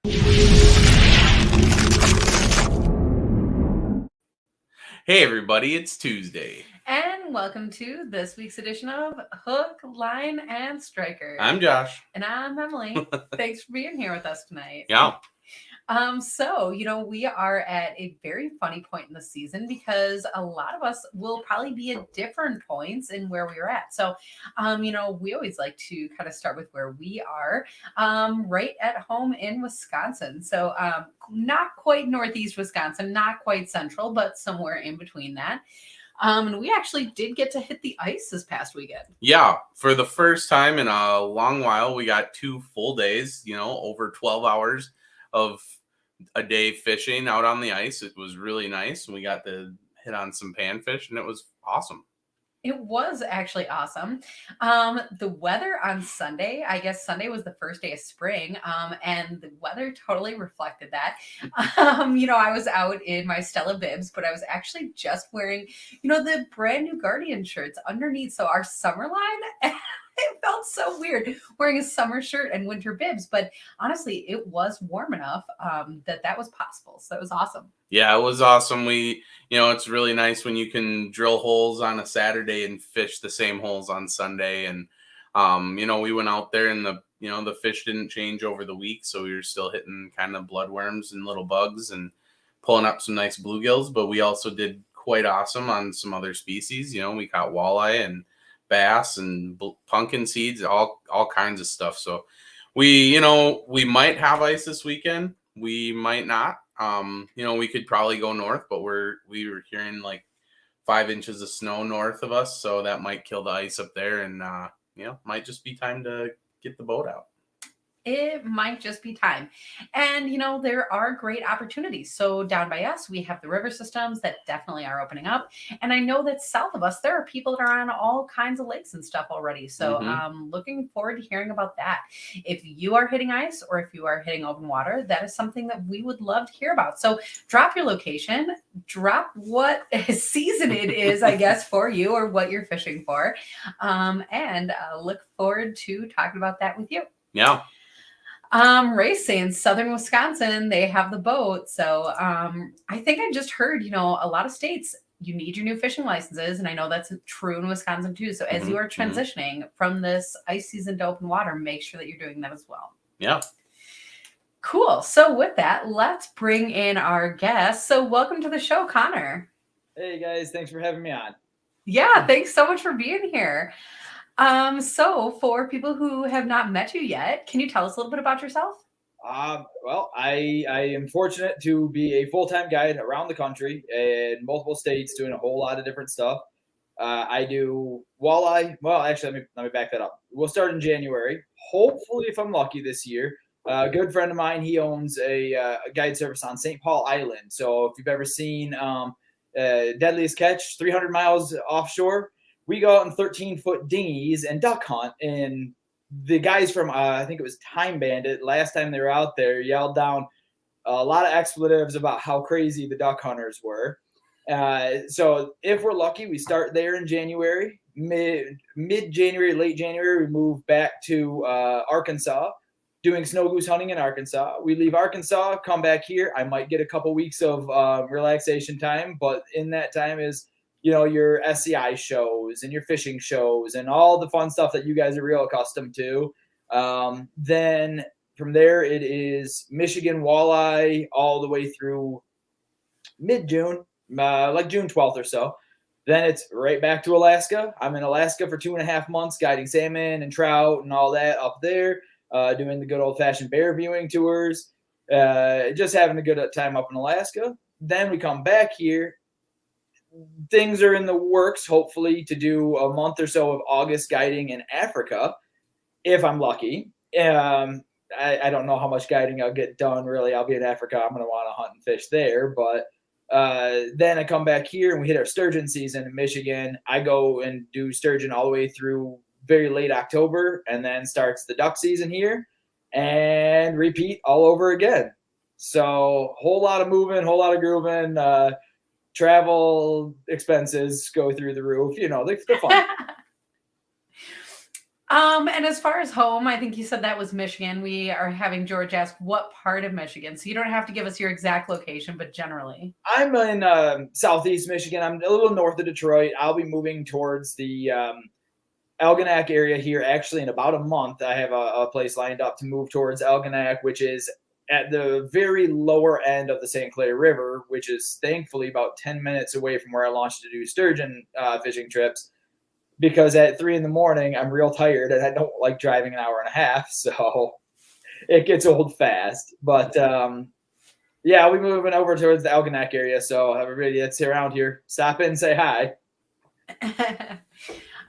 Hey everybody, it's Tuesday. And welcome to this week's edition of Hook, Line, and Striker. I'm Josh. And I'm Emily. Thanks for being here with us tonight. Yeah. So, we are at a very funny point in the season because a lot of us will probably be at different points in where we are at. So, we always like to kind of start with where we are, right at home in Wisconsin. So, not quite northeast Wisconsin, not quite central, but somewhere in between that. And we actually did get to hit the ice this past weekend. Yeah, for the first time in a long while, we got 2 full days, over 12 hours of a day fishing out on the ice. It was really nice. We got to hit on some panfish, and it was awesome. It was actually awesome. The weather on Sunday, I guess Sunday was the first day of spring, and the weather totally reflected that. I was out in my Stella bibs, but I was actually just wearing, the brand new Guardian shirts underneath. So our summer line, it felt so weird wearing a summer shirt and winter bibs, but honestly, it was warm enough that was possible. So it was awesome. Yeah, it was awesome. It's really nice when you can drill holes on a Saturday and fish the same holes on Sunday. And, we went out there and the fish didn't change over the week. So we were still hitting kind of bloodworms and little bugs and pulling up some nice bluegills. But we also did quite awesome on some other species. We caught walleye and bass and pumpkin seeds, all kinds of stuff. So we might have ice this weekend. We might not. We could probably go north, but we were hearing like 5 inches of snow north of us, so that might kill the ice up there, and might just be time to get the boat out. It might just be time. And, there are great opportunities. So down by us, we have the river systems that definitely are opening up. And I know that south of us, there are people that are on all kinds of lakes and stuff already. So looking forward to hearing about that. If you are hitting ice or if you are hitting open water, that is something that we would love to hear about. So drop your location, drop what season it is, I guess, for you or what you're fishing for. And look forward to talking about that with you. Yeah. Racing southern Wisconsin, they have the boat. So I think I just heard, a lot of states, you need your new fishing licenses. And I know that's true in Wisconsin too. So as you are transitioning from this ice season to open water, make sure that you're doing that as well. Yeah. Cool. So with that, let's bring in our guest. So welcome to the show, Conor. Hey guys, thanks for having me on. Yeah, thanks so much for being here. So for people who have not met you yet, can you tell us a little bit about yourself? Well, I am fortunate to be a full-time guide around the country in multiple states doing a whole lot of different stuff. I do walleye. Well, actually, let me back that up. We'll start in January. Hopefully, if I'm lucky this year. A good friend of mine, he owns a guide service on St. Paul Island. So if you've ever seen Deadliest Catch, 300 miles offshore, we go out in 13-foot dinghies and duck hunt. And the guys from, I think it was Time Bandit, last time they were out there, yelled down a lot of expletives about how crazy the duck hunters were. So if we're lucky, we start there in January. Mid-January, late January, we move back to Arkansas, doing snow goose hunting in Arkansas. We leave Arkansas, come back here. I might get a couple weeks of relaxation time, but in that time is your SCI shows and your fishing shows and all the fun stuff that you guys are real accustomed to. Then from there, it is Michigan walleye all the way through mid-June, like June 12th or so. Then it's right back to Alaska. I'm in Alaska for 2.5 months, guiding salmon and trout and all that up there, doing the good old-fashioned bear viewing tours, just having a good time up in Alaska. Then we come back here. Things are in the works, hopefully, to do a month or so of August guiding in Africa, if I'm lucky. I don't know how much guiding I'll get done, really. I'll be in Africa. I'm going to want to hunt and fish there. But then I come back here and we hit our sturgeon season in Michigan. I go and do sturgeon all the way through very late October, and then starts the duck season here and repeat all over again. So whole lot of moving, whole lot of grooving. Travel expenses go through the roof. They're fun. And as far as home, I think you said that was Michigan. We are having George ask what part of Michigan. So you don't have to give us your exact location, but generally. I'm in southeast Michigan. I'm a little north of Detroit. I'll be moving towards the Algonac area here actually in about a month. I have a place lined up to move towards Algonac, which is at the very lower end of the St. Clair River, which is thankfully about 10 minutes away from where I launched to do sturgeon fishing trips. Because at 3 in the morning, I'm real tired and I don't like driving an hour and a half. So it gets old fast. But yeah, I'll be moving over towards the Algonac area. So everybody that's around here, stop in and say hi.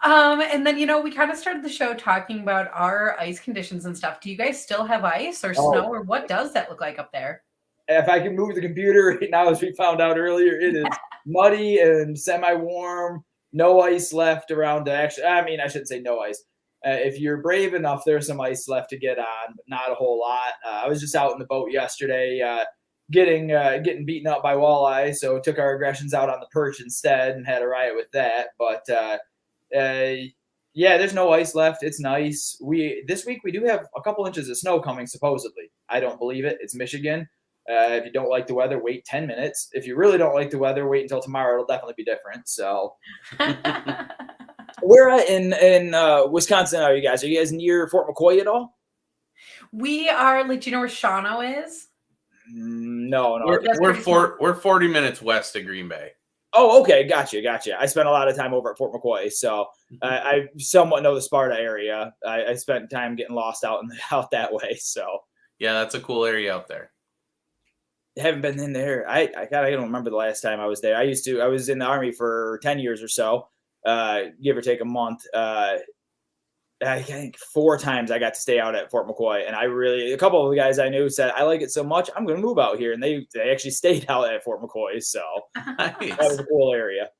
And then, we kind of started the show talking about our ice conditions and stuff. Do you guys still have ice or snow, or what does that look like up there? If I can move the computer right now, as we found out earlier, it is muddy and semi-warm. No ice left around. I shouldn't say no ice. If you're brave enough, there's some ice left to get on, but not a whole lot. I was just out in the boat yesterday, getting beaten up by walleye, so took our aggressions out on the perch instead and had a riot with that. But yeah, there's no ice left. It's nice. This week we do have a couple inches of snow coming, supposedly. I don't believe it. It's Michigan. If you don't like the weather, wait 10 minutes. If you really don't like the weather, wait until tomorrow. It'll definitely be different. So, where in Wisconsin are you guys? Are you guys near Fort McCoy at all? We are. Like, do you know where Shawano is? No. We're 40 minutes west of Green Bay. Oh, okay, gotcha. I spent a lot of time over at Fort McCoy, so I somewhat know the Sparta area. I spent time getting lost out that way. So yeah, that's a cool area out there. Haven't been in there. I don't remember the last time I was there. I was in the Army for 10 years or so, give or take a month. I think 4 times I got to stay out at Fort McCoy, and a couple of the guys I knew said, I like it so much, I'm going to move out here. And they actually stayed out at Fort McCoy. So nice. That was a cool area.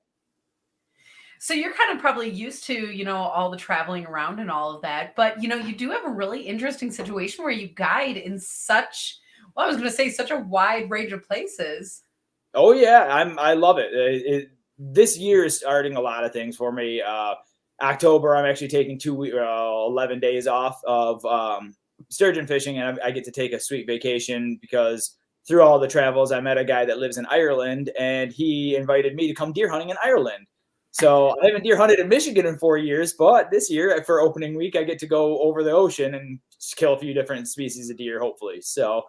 So you're kind of probably used to, all the traveling around and all of that, but, you do have a really interesting situation where you guide in such a wide range of places. Oh yeah. I love it. This year is starting a lot of things for me. October, I'm actually taking 11 days off of sturgeon fishing, and I get to take a sweet vacation because through all the travels, I met a guy that lives in Ireland, and he invited me to come deer hunting in Ireland. So I haven't deer hunted in Michigan in 4 years, but this year for opening week, I get to go over the ocean and kill a few different species of deer, hopefully. So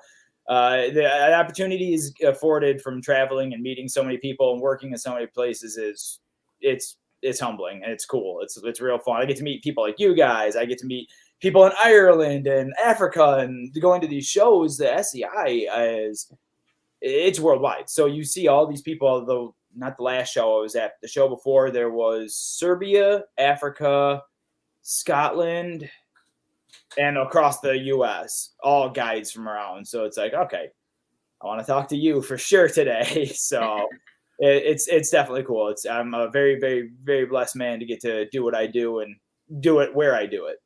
the opportunities afforded from traveling and meeting so many people and working in so many places it's humbling and it's cool. It's real fun. I get to meet people like you guys. I get to meet people in Ireland and Africa, and going to these shows. The SCI it's worldwide. So you see all these people, although not the last show I was at. The show before there was Serbia, Africa, Scotland, and across the U.S., all guides from around. So it's like, okay, I want to talk to you for sure today. So it's definitely cool. I'm a very, very, very blessed man to get to do what I do and do it where I do it.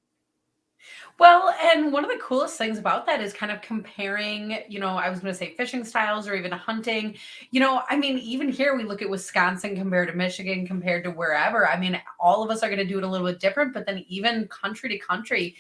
Well, and one of the coolest things about that is kind of comparing, I was going to say fishing styles or even hunting. Even here we look at Wisconsin compared to Michigan, compared to wherever. All of us are going to do it a little bit different, but then even country to country,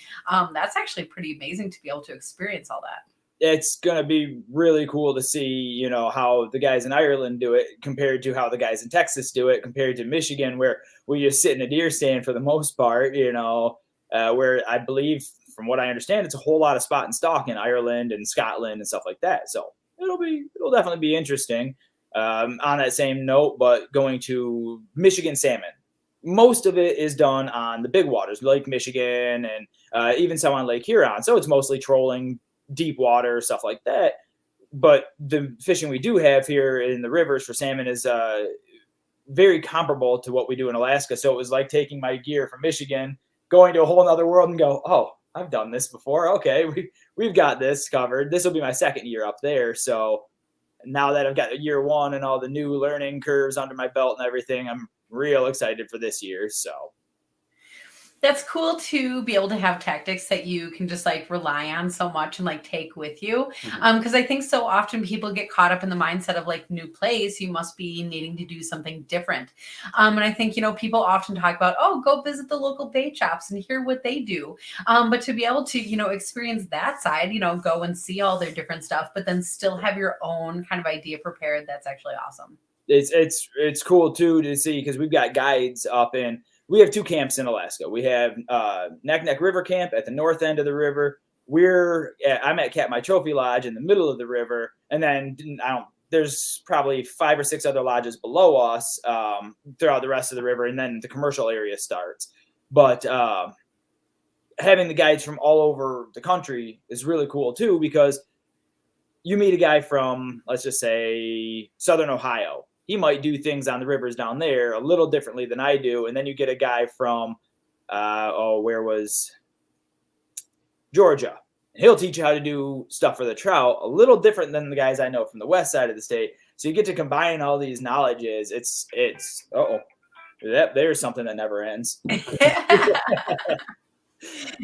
that's actually pretty amazing to be able to experience all that. It's going to be really cool to see, how the guys in Ireland do it compared to how the guys in Texas do it, compared to Michigan, where we just sit in a deer stand for the most part, where I believe, from what I understand, it's a whole lot of spot and stalk in Ireland and Scotland and stuff like that. So it'll definitely be interesting. On that same note, but going to Michigan salmon, most of it is done on the big waters, Lake Michigan, and even some on Lake Huron. So it's mostly trolling, deep water, stuff like that. But the fishing we do have here in the rivers for salmon is very comparable to what we do in Alaska. So it was like taking my gear from Michigan, going to a whole other world and go, oh, I've done this before. Okay, we've got this covered. This will be my second year up there. So now that I've got year one and all the new learning curves under my belt and everything, I'm real excited for this year. So That's cool to be able to have tactics that you can just like rely on so much and like take with you. Mhm. Because I think so often people get caught up in the mindset of like new place, you must be needing to do something different. And I think, people often talk about, oh, go visit the local bait shops and hear what they do. But to be able to, experience that side, go and see all their different stuff, but then still have your own kind of idea prepared, that's actually awesome. It's cool too to see because we've got guides up in. We have two camps in Alaska. We have Neck Neck River Camp at the north end of the river. I'm at Katmai Trophy Lodge in the middle of the river, and then I don't. There's probably 5 or 6 other lodges below us throughout the rest of the river, and then the commercial area starts. But having the guides from all over the country is really cool too because you meet a guy from, let's just say, Southern Ohio. He might do things on the rivers down there a little differently than I do. And then you get a guy from, where was Georgia? And he'll teach you how to do stuff for the trout a little different than the guys I know from the west side of the state. So you get to combine all these knowledges. There's something that never ends.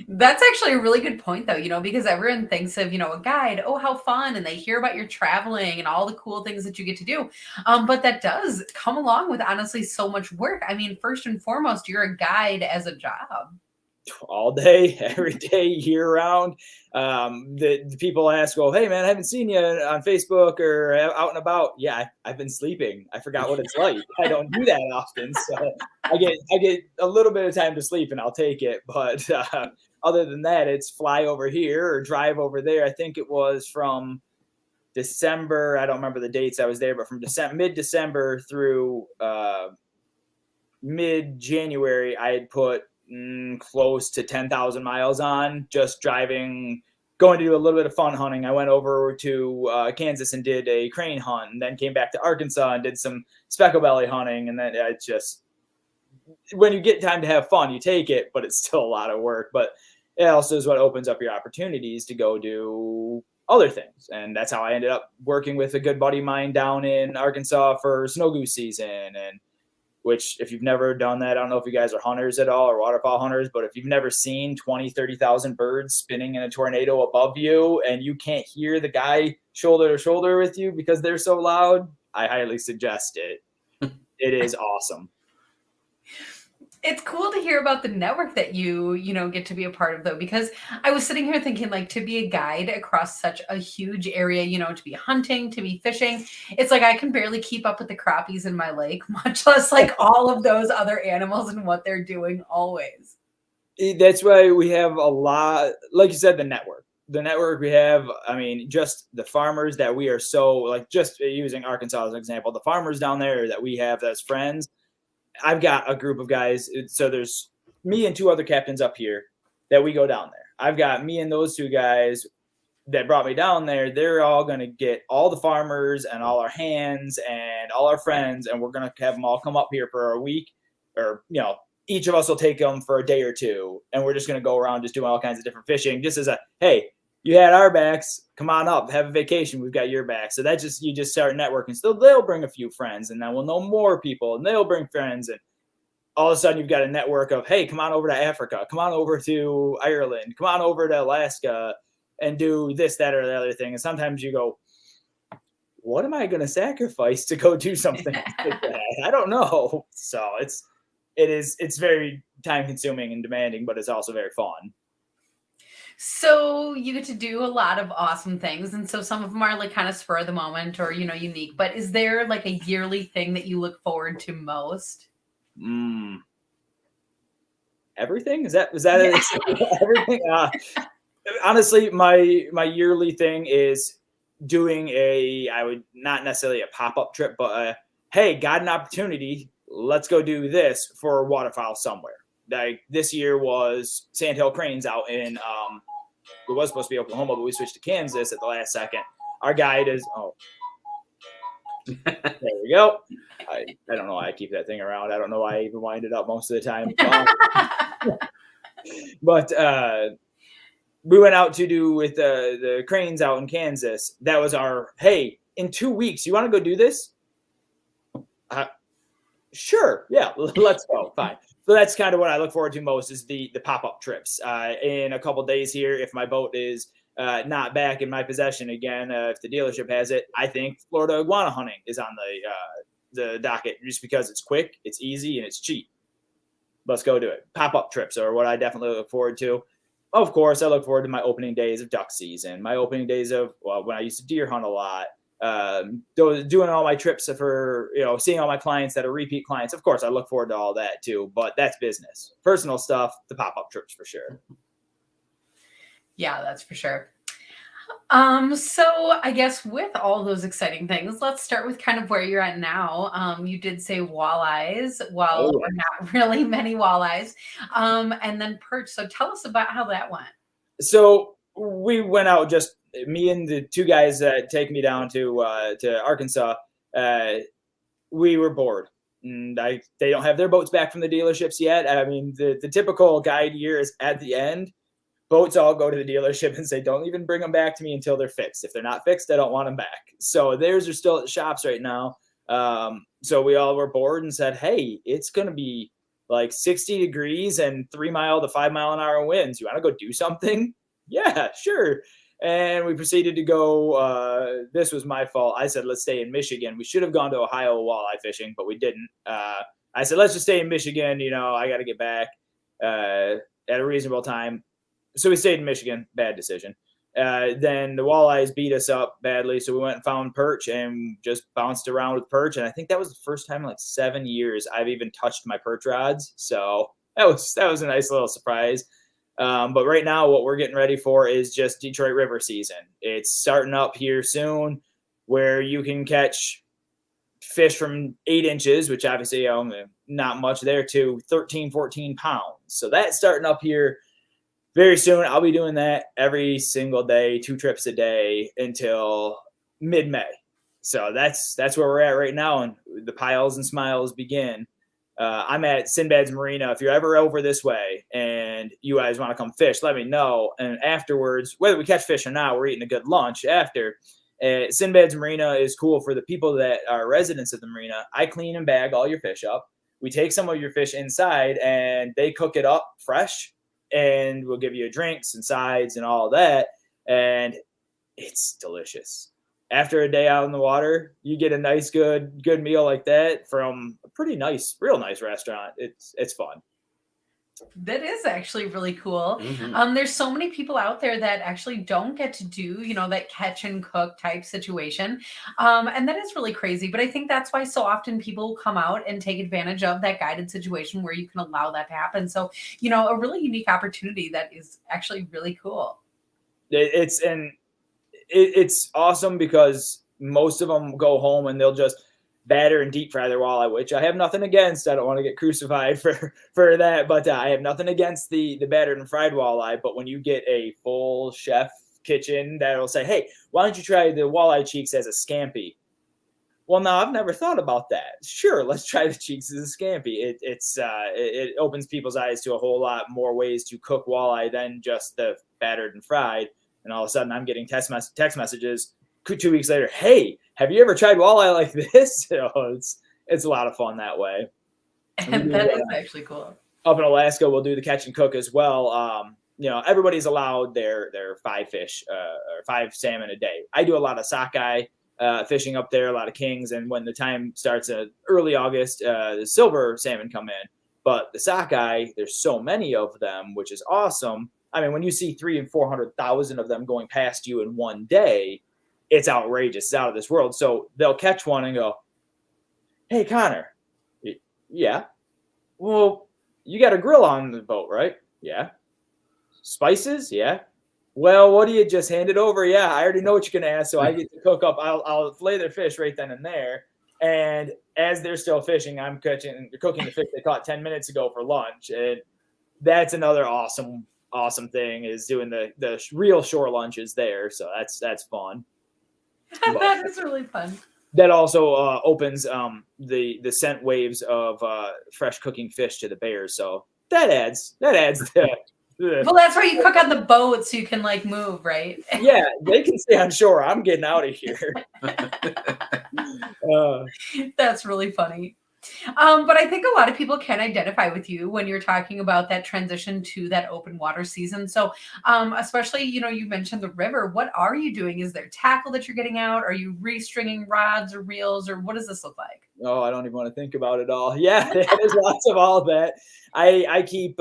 That's actually a really good point, though, because everyone thinks of, a guide, oh, how fun. And they hear about your traveling and all the cool things that you get to do. But that does come along with honestly so much work. I mean, first and foremost, you're a guide as a job. All day, every day, year round. The people ask, "Oh, hey man, I haven't seen you on Facebook or out and about." Yeah, I've been sleeping. I forgot what it's like. I don't do that often, so I get a little bit of time to sleep, and I'll take it. But other than that, it's fly over here or drive over there. I think it was from December. I don't remember the dates I was there, but from mid-December through mid-January, I had put close to 10,000 miles on just driving, going to do a little bit of fun hunting. I went over to Kansas and did a crane hunt, and then came back to Arkansas and did some speckle belly hunting. And then it's just, when you get time to have fun, you take it, but it's still a lot of work. But it also is what opens up your opportunities to go do other things. And that's how I ended up working with a good buddy of mine down in Arkansas for snow goose season. And which, if you've never done that, I don't know if you guys are hunters at all or waterfowl hunters, but if you've never seen 20, 30,000 birds spinning in a tornado above you and you can't hear the guy shoulder to shoulder with you because they're so loud, I highly suggest it. It is awesome. It's cool to hear about the network that you get to be a part of, though, because I was sitting here thinking, like, to be a guide across such a huge area, to be hunting, to be fishing, it's like I can barely keep up with the crappies in my lake, much less like all of those other animals and what they're doing always. That's why we have a lot, like you said, the network we have. I mean, just the farmers that we are so, like, just using Arkansas as an example, the farmers down there that we have as friends. I've got a group of guys. So there's me and 2 other captains up here that we go down there. I've got me and those 2 guys that brought me down there. They're all going to get all the farmers and all our hands and all our friends, and we're going to have them all come up here for a week, or, each of us will take them for a day or 2, and we're just going to go around just doing all kinds of different fishing, just as a, hey, you had our backs, come on up, have a vacation, we've got your back. So you just start networking. So they'll bring a few friends, and then we'll know more people, and they'll bring friends, and all of a sudden you've got a network of, hey, come on over to Africa, come on over to Ireland, come on over to Alaska, and do this, that, or the other thing. And sometimes you go, what am I going to sacrifice to go do something like that? I don't know. So it's very time consuming and demanding, but it's also very fun. So you get to do a lot of awesome things. And so some of them are like kind of spur of the moment or, unique. But is there like a yearly thing that you look forward to most? Everything? Is that everything? Honestly, my yearly thing is doing I would not necessarily a pop-up trip, but hey, got an opportunity. Let's go do this for waterfowl somewhere. Like this year was Sandhill Cranes out in it was supposed to be Oklahoma, but we switched to Kansas at the last second. Our guide is there we go. I don't know why I keep that thing around. I don't know why I even wind it up most of the time. But we went out to do with the cranes out in Kansas. That was our, hey, in 2 weeks, you want to go do this? Sure. Yeah, let's go. Fine. So that's kind of what I look forward to most is the pop-up trips. In a couple days here, if my boat is not back in my possession again, if the dealership has it, I think Florida iguana hunting is on the docket just because it's quick, it's easy, and it's cheap. Let's go do it. Pop-up trips are what I definitely look forward to. Of course, I look forward to my opening days of duck season, my opening days of when I used to deer hunt a lot. Doing all my trips for, seeing all my clients that are repeat clients. Of course, I look forward to all that too, but that's business. Personal stuff, the pop-up trips for sure. Yeah, that's for sure. So I guess with all those exciting things, let's start with kind of where you're at now. You did say walleyes. Well, or not really many walleyes. And then perch. So tell us about how that went. So we went out, just me and the two guys that take me down to Arkansas. We were bored. And they don't have their boats back from the dealerships yet. I mean, the typical guide year is at the end. Boats all go to the dealership and say, don't even bring them back to me until they're fixed. If they're not fixed, I don't want them back. So theirs are still at shops right now. So we all were bored and said, hey, it's going to be like 60 degrees and 3 mile to 5 mile an hour winds. You want to go do something? Yeah, sure. And we proceeded to go. This was my fault. I said, let's stay in Michigan. We should have gone to Ohio walleye fishing, but we didn't. I said, let's just stay in Michigan. I got to get back at a reasonable time. So we stayed in Michigan. Bad decision. Then the walleyes beat us up badly. So we went and found perch and just bounced around with perch. And I think that was the first time in like 7 years I've even touched my perch rods. So that was a nice little surprise. But right now what we're getting ready for is just Detroit River season. It's starting up here soon where you can catch fish from 8 inches, which obviously not much there, to 13, 14 pounds. So that's starting up here very soon. I'll be doing that every single day, 2 trips a day until mid-May. So that's where we're at right now, and the piles and smiles begin. I'm at Sinbad's Marina. If you're ever over this way and you guys want to come fish, let me know. And afterwards, whether we catch fish or not, we're eating a good lunch after. Sinbad's Marina is cool for the people that are residents of the marina. I clean and bag all your fish up. We take some of your fish inside and they cook it up fresh. And we'll give you drinks and sides and all that. And it's delicious. After a day out in the water, you get a nice, good meal like that from a pretty nice, real nice restaurant. It's fun. That is actually really cool. Mm-hmm. There's so many people out there that actually don't get to do, that catch and cook type situation. And that is really crazy. But I think that's why so often people come out and take advantage of that guided situation where you can allow that to happen. So, a really unique opportunity that is actually really cool. It's awesome because most of them go home and they'll just batter and deep fry their walleye, which I have nothing against. I don't want to get crucified for that, but I have nothing against the battered and fried walleye. But when you get a full chef kitchen that'll say, hey, why don't you try the walleye cheeks as a scampi? Well, no, I've never thought about that. Sure, let's try the cheeks as a scampi. It opens people's eyes to a whole lot more ways to cook walleye than just the battered and fried. And all of a sudden I'm getting text messages 2 weeks later. Hey, have you ever tried walleye like this? It's a lot of fun that way. And that is actually cool. Up in Alaska, we'll do the catch and cook as well. Everybody's allowed their 5 fish or 5 salmon a day. I do a lot of sockeye fishing up there, a lot of kings. And when the time starts early August, the silver salmon come in. But the sockeye, there's so many of them, which is awesome. I mean, when you see 300,000 and 400,000 of them going past you in one day, it's outrageous. It's out of this world. So they'll catch one and go, hey, Conor. Yeah. Well, you got a grill on the boat, right? Yeah. Spices? Yeah. Well, what do you just hand it over? Yeah, I already know what you're going to ask. So I get to cook up. I'll fillet their fish right then and there. And as they're still fishing, I'm cooking the fish they caught 10 minutes ago for lunch. And that's another awesome thing, is doing the real shore lunches there. So that's fun. That is really fun. That also opens the scent waves of fresh cooking fish to the bears. So that adds Well, that's why you cook on the boat so you can move, right? Yeah, they can stay on shore. I'm getting out of here. That's really funny. But I think a lot of people can identify with you when you're talking about that transition to that open water season. So, especially, you mentioned the river. What are you doing? Is there tackle that you're getting out? Are you restringing rods or reels, or what does this look like? Oh, I don't even want to think about it all. Yeah, there's lots of all that. I keep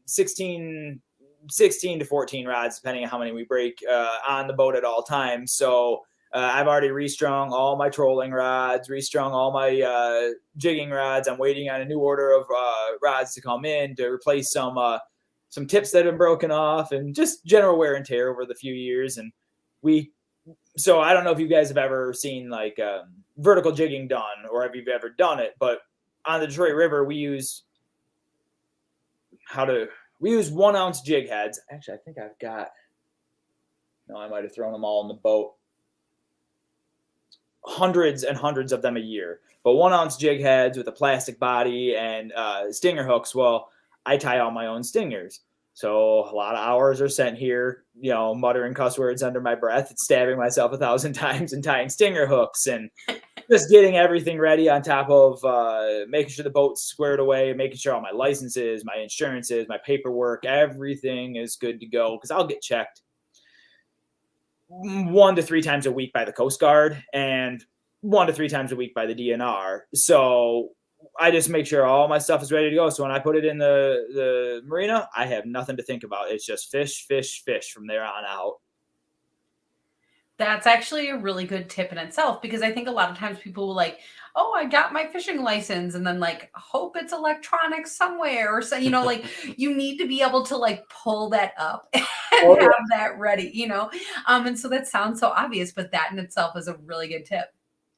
16 to 14 rods, depending on how many we break on the boat at all times. So I've already restrung all my trolling rods, restrung all my jigging rods. I'm waiting on a new order of rods to come in to replace some tips that have been broken off and just general wear and tear over the few years. And so I don't know if you guys have ever seen like vertical jigging done or if you've ever done it, but on the Detroit River, we use 1 ounce jig heads. Actually, I think I might have thrown them all in the boat. Hundreds and hundreds of them a year, but 1 ounce jig heads with a plastic body and stinger hooks. Well, I tie all my own stingers. So a lot of hours are spent here, muttering cuss words under my breath and stabbing myself 1,000 times and tying stinger hooks and just getting everything ready on top of making sure the boat's squared away, making sure all my licenses, my insurances, my paperwork, everything is good to go because I'll get checked 1 to 3 times a week by the Coast Guard and 1 to 3 times a week by the DNR. So I just make sure all my stuff is ready to go. So when I put it in the marina, I have nothing to think about. It's just fish, fish, fish from there on out. That's actually a really good tip in itself because I think a lot of times people will like, oh, I got my fishing license and then like hope it's electronic somewhere or so, like you need to be able to like pull that up and have that ready, and so that sounds so obvious, but that in itself is a really good tip.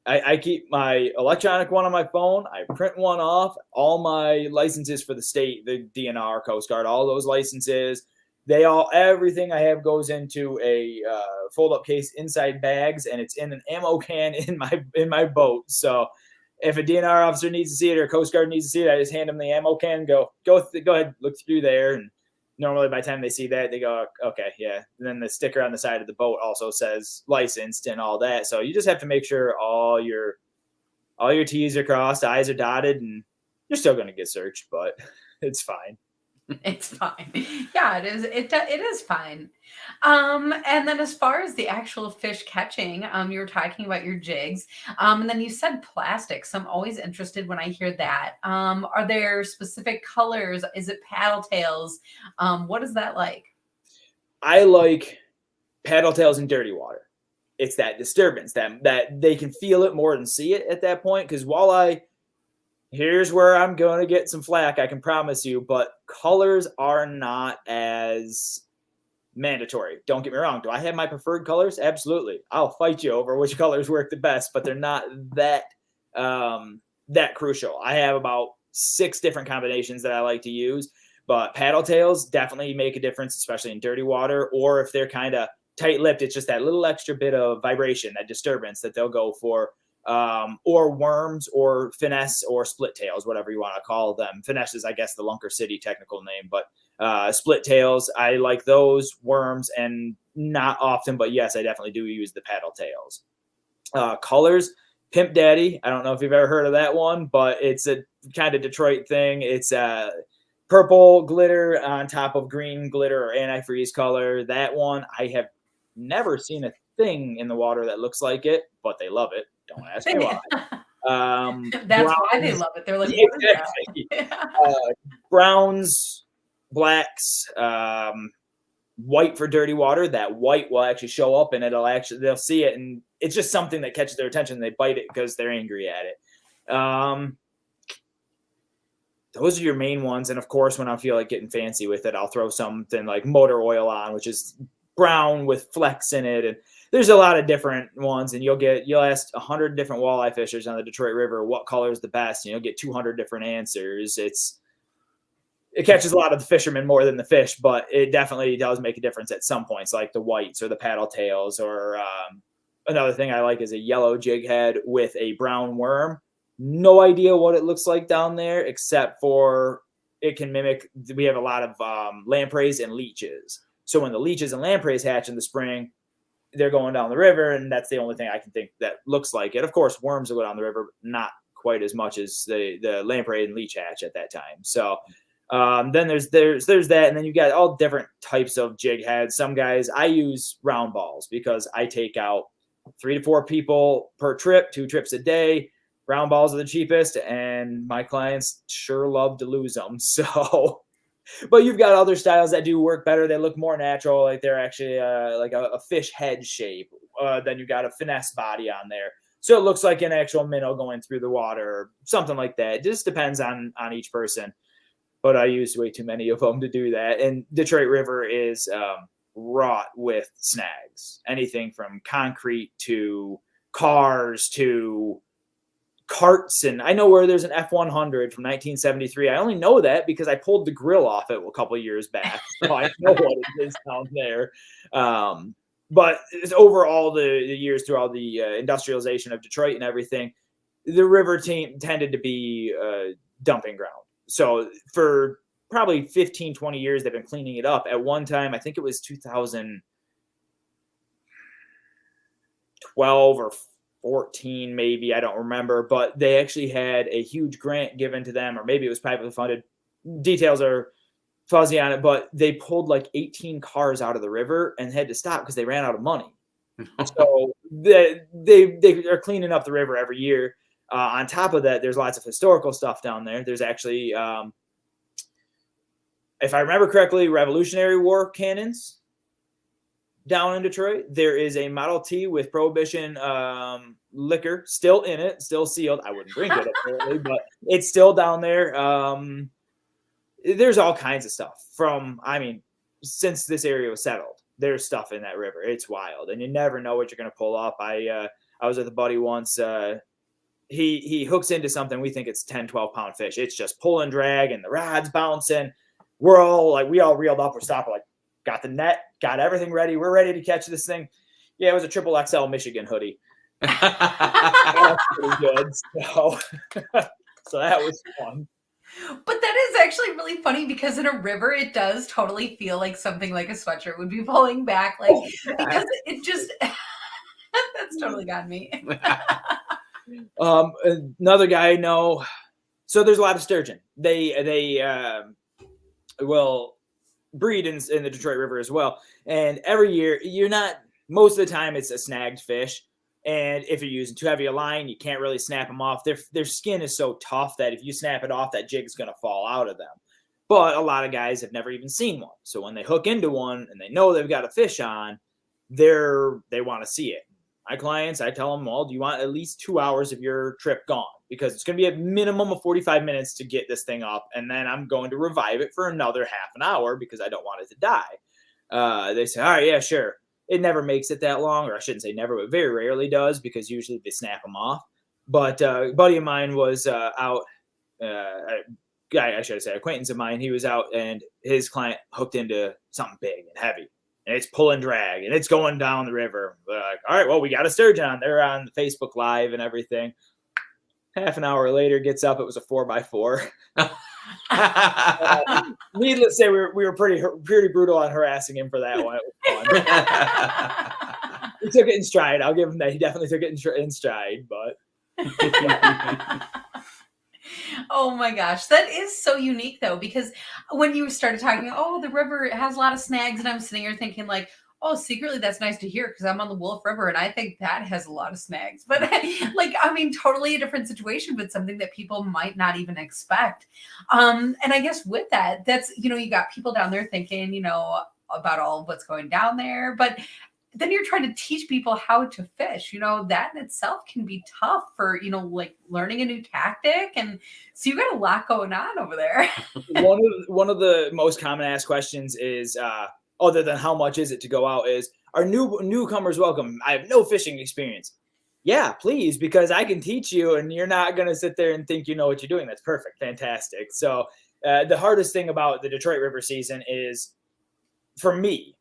I keep my electronic one on my phone. I print one off. All my licenses for the state, the DNR, Coast Guard, all those licenses, everything I have goes into a fold-up case inside bags, and it's in an ammo can in my boat. So if a DNR officer needs to see it or a Coast Guard needs to see it, I just hand them the ammo can. Go ahead, look through there, and normally by the time they see that, they go, okay, yeah. And then the sticker on the side of the boat also says licensed and all that. So you just have to make sure all your T's are crossed, I's are dotted, and you're still going to get searched, but it's fine. It's fine. Yeah, it is. It is fine. And then as far as the actual fish catching, you were talking about your jigs, and then you said plastics. I'm always interested when I hear that. Are there specific colors? Is it paddle tails? What is that like? I like paddle tails in dirty water. It's that disturbance that they can feel it more than see it at that point. Because here's where I'm going to get some flack, I can promise you, but colors are not as mandatory. Don't get me wrong. Do I have my preferred colors? Absolutely. I'll fight you over which colors work the best, but they're not that crucial. I have about 6 different combinations that I like to use, but paddle tails definitely make a difference, especially in dirty water, or if they're kind of tight-lipped, it's just that little extra bit of vibration, that disturbance that they'll go for. Or worms or finesse or split tails, whatever you want to call them. Finesse is, I guess, the Lunker City technical name, but split tails, I like those. Worms, and not often, but yes, I definitely do use the paddle tails. Colors, Pimp Daddy. I don't know if you've ever heard of that one, but it's a kind of Detroit thing. It's purple glitter on top of green glitter or antifreeze color. That one, I have never seen a thing in the water that looks like it, but they love it. Don't ask me why. That's why they love it. They're like, what is that? Browns, blacks, white for dirty water. That white will actually show up and they'll see it, and it's just something that catches their attention. They bite it because they're angry at it. Those are your main ones. And of course, when I feel like getting fancy with it, I'll throw something like motor oil on, which is brown with flecks in it. And there's a lot of different ones, and you'll ask 100 different walleye fishers on the Detroit River what color is the best, and you'll get 200 different answers. It catches a lot of the fishermen more than the fish, but it definitely does make a difference at some points, like the whites or the paddle tails. Or another thing I like is a yellow jig head with a brown worm. No idea what it looks like down there, except for it can mimic. We have a lot of lampreys and leeches. So when the leeches and lampreys hatch in the spring, they're going down the river, and that's the only thing I can think that looks like it. Of course, worms will go down the river, but not quite as much as the lamprey and leech hatch at that time. So then there's that, and then you got all different types of jig heads. Some guys, I use round balls because I take out 3 to 4 people per trip, 2 trips a day. Round balls are the cheapest, and my clients sure love to lose them. So, but you've got other styles that do work better. They look more natural, like they're actually like a fish head shape. Then you got a finesse body on there, so it looks like an actual minnow going through the water, or something like that. It just depends on each person. But I use way too many of them to do that. And Detroit River is wrought with snags, anything from concrete to cars to carts. And I know where there's an F-100 from 1973. I only know that because I pulled the grill off it a couple of years back. So I know what it is down there. But it's over all the years through all the industrialization of Detroit and everything, the river team tended to be a dumping ground. So for probably 15, 20 years, they've been cleaning it up. At one time, I think it was 2012 or 14, maybe, I don't remember, but they actually had a huge grant given to them, or maybe it was privately funded. Details are fuzzy on it, but they pulled like 18 cars out of the river and had to stop because they ran out of money. So they are cleaning up the river every year. On top of that, there's lots of historical stuff down there. There's actually, if I remember correctly, Revolutionary War cannons down in Detroit. There is a Model T with Prohibition liquor still in it, still sealed. I wouldn't drink it, apparently, but it's still down there. There's all kinds of stuff since this area was settled. There's stuff in that river. It's wild, and you never know what you're going to pull up. I was with a buddy once. He hooks into something. We think it's 10, 12 pound fish. It's just pull and drag, and the rod's bouncing. We all reeled up. We're stopping, like, got the net, got everything ready. We're ready to catch this thing. Yeah, it was a triple XL Michigan hoodie. That was pretty good. So that was fun. But that is actually really funny because in a river, it does totally feel like something like a sweatshirt would be pulling back, like because it just that's totally got me. Another guy I know. So there's a lot of sturgeon. They will breed in the Detroit River as well. And every year, most of the time it's a snagged fish. And if you're using too heavy a line, you can't really snap them off. Their skin is so tough that if you snap it off, that jig's going to fall out of them. But a lot of guys have never even seen one. So when they hook into one and they know they've got a fish on, they want to see it. My clients, I tell them, well, do you want at least 2 hours of your trip gone? Because it's going to be a minimum of 45 minutes to get this thing up. And then I'm going to revive it for another half an hour because I don't want it to die. They say, all right, yeah, sure. It never makes it that long, or I shouldn't say never, but very rarely does, because usually they snap them off. But a buddy of mine was out, I should say acquaintance of mine, he was out and his client hooked into something big and heavy. And it's pull and drag, and it's going down the river. They're like, all right, well, we got a sturgeon on. They're on Facebook Live and everything. Half an hour later, gets up. It was a 4x4. Needless to say, we were pretty brutal on harassing him for that one. It was fun. He took it in stride. I'll give him that. He definitely took it in stride. But oh my gosh, that is so unique though, because when you started talking, the river has a lot of snags, and I'm sitting here thinking like, oh, secretly that's nice to hear because I'm on the Wolf River and I think that has a lot of snags. But totally a different situation, but something that people might not even expect. And I guess with that, that's, you got people down there thinking, about all of what's going down there, but then you're trying to teach people how to fish. That in itself can be tough for, like learning a new tactic. And so you got a lot going on over there. One of the most common asked questions is, other than how much is it to go out, is, are newcomers welcome? I have no fishing experience. Yeah, please, because I can teach you and you're not going to sit there and think you know what you're doing. That's perfect. Fantastic. So the hardest thing about the Detroit River season is, for me,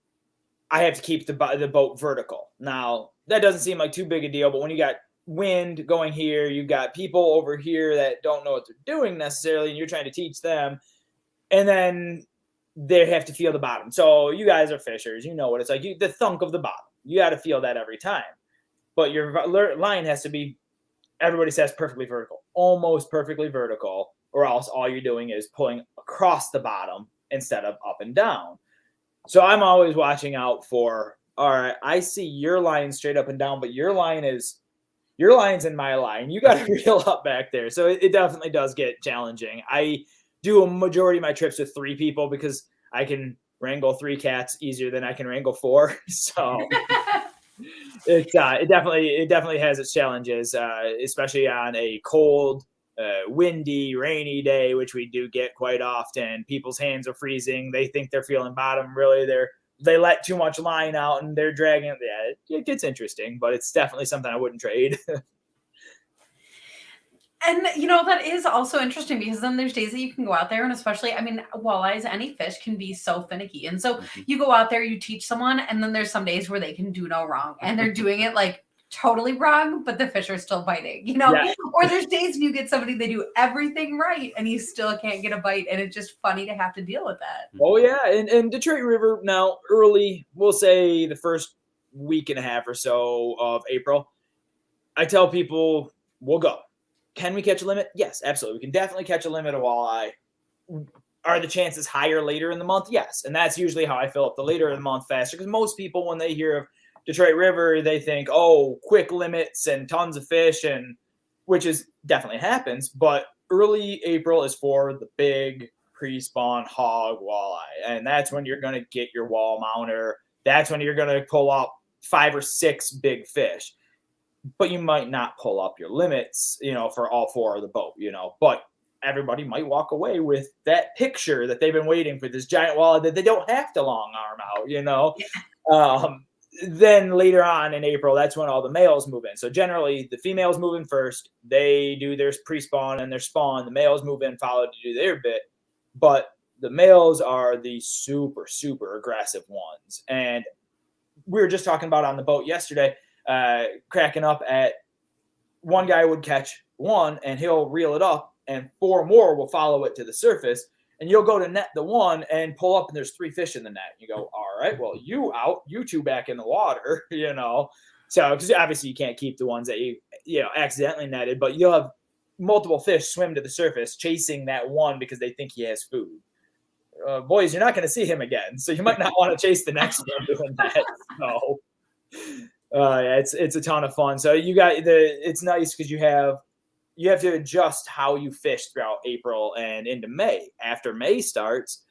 I have to keep the boat vertical. Now, that doesn't seem like too big a deal, but when you got wind going here, you've got people over here that don't know what they're doing necessarily, and you're trying to teach them, and then they have to feel the bottom. So you guys are fishers. You know what it's like. The thunk of the bottom. You got to feel that every time. But your line has to be everybody says perfectly vertical, almost perfectly vertical, or else all you're doing is pulling across the bottom instead of up and down. So I'm always watching out for, all right, I see your line straight up and down, but your line's in my line. You got to reel up back there. So it definitely does get challenging. I do a majority of my trips with 3 people because I can wrangle 3 cats easier than I can wrangle 4. So it definitely has its challenges, especially on a cold, windy, rainy day, which we do get quite often. People's hands are freezing. They think they're feeling bottom. Really, they let too much line out and they're dragging it. Yeah, it gets interesting, but it's definitely something I wouldn't trade. And that is also interesting because then there's days that you can go out there, and especially, I mean, walleyes, any fish can be so finicky. And so you go out there, you teach someone, and then there's some days where they can do no wrong and they're doing it like totally wrong, but the fish are still biting, Yeah. Or there's days when you get somebody, they do everything right and you still can't get a bite. And it's just funny to have to deal with that. Oh yeah. And Detroit River now early, we'll say the first week and a half or so of April, I tell people we'll go. Can we catch a limit? Yes, absolutely. We can definitely catch a limit of walleye. Are the chances higher later in the month? Yes. And that's usually how I fill up the later in the month faster, because most people, when they hear of Detroit River, they think, oh, quick limits and tons of fish, and which is definitely happens. But early April is for the big pre-spawn hog walleye. And that's when you're going to get your wall mounter. That's when you're going to pull up 5 or 6 big fish. But you might not pull up your limits, for all 4 of the boat, but everybody might walk away with that picture that they've been waiting for, this giant walleye that they don't have to long arm out, Yeah. Then later on in April, that's when all the males move in. So generally the females move in first, they do their pre-spawn and their spawn, the males move in, followed to do their bit. But the males are the super, super aggressive ones. And we were just talking about on the boat yesterday, cracking up at one guy would catch 1 and he'll reel it up and 4 more will follow it to the surface, and you'll go to net the 1 and pull up and there's 3 fish in the net. You go, all right, well, you out, you 2 back in the water, so because obviously you can't keep the ones that you accidentally netted, but you'll have multiple fish swim to the surface chasing that 1 because they think he has food. Boys, you're not going to see him again, so you might not want to chase the next one doing that. So it's a ton of fun. So it's nice because you have to adjust how you fish throughout April and into May. After May starts,